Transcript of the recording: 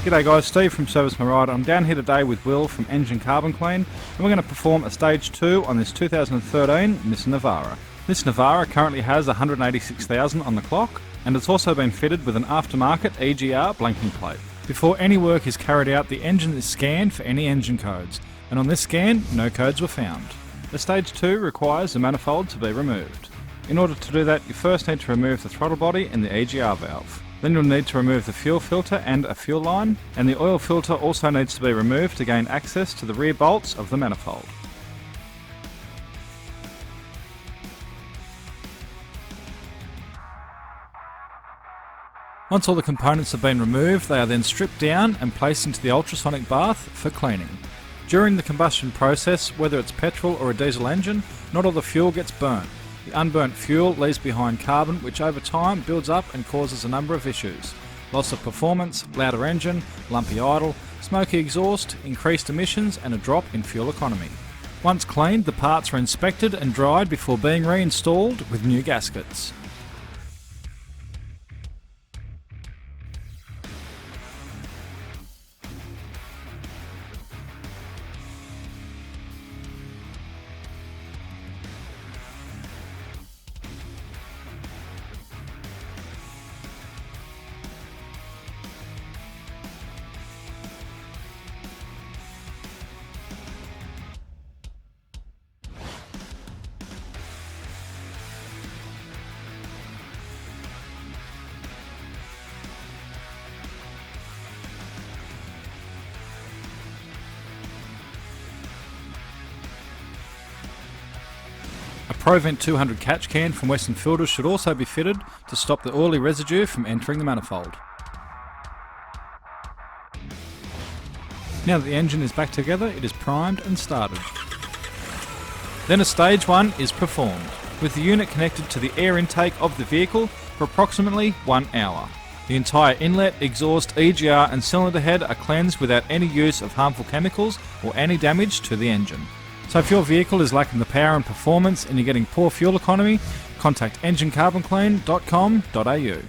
G'day guys, Steve from Service My Ride. I'm down here today with Will from Engine Carbon Clean, and we're going to perform a Stage 2 on this 2013 Nissan Navara. This Navara currently has 186,000 on the clock, and it's also been fitted with an aftermarket EGR blanking plate. Before any work is carried out, the engine is scanned for any engine codes, and on this scan, no codes were found. The Stage 2 requires the manifold to be removed. In order to do that, you first need to remove the throttle body and the EGR valve. Then you'll need to remove the fuel filter and a fuel line, and the oil filter also needs to be removed to gain access to the rear bolts of the manifold. Once all the components have been removed, they are then stripped down and placed into the ultrasonic bath for cleaning. During the combustion process, whether it's petrol or a diesel engine, not all the fuel gets burnt. The unburnt fuel leaves behind carbon, which over time builds up and causes a number of issues. Loss of performance, louder engine, lumpy idle, smoky exhaust, increased emissions and a drop in fuel economy. Once cleaned, the parts are inspected and dried before being reinstalled with new gaskets. A Provent 200 catch can from Western Filters should also be fitted to stop the oily residue from entering the manifold. Now that the engine is back together, it is primed and started. Then a Stage 1 is performed, with the unit connected to the air intake of the vehicle for approximately 1 hour. The entire inlet, exhaust, EGR and cylinder head are cleansed without any use of harmful chemicals or any damage to the engine. So if your vehicle is lacking the power and performance and you're getting poor fuel economy, contact enginecarbonclean.com.au.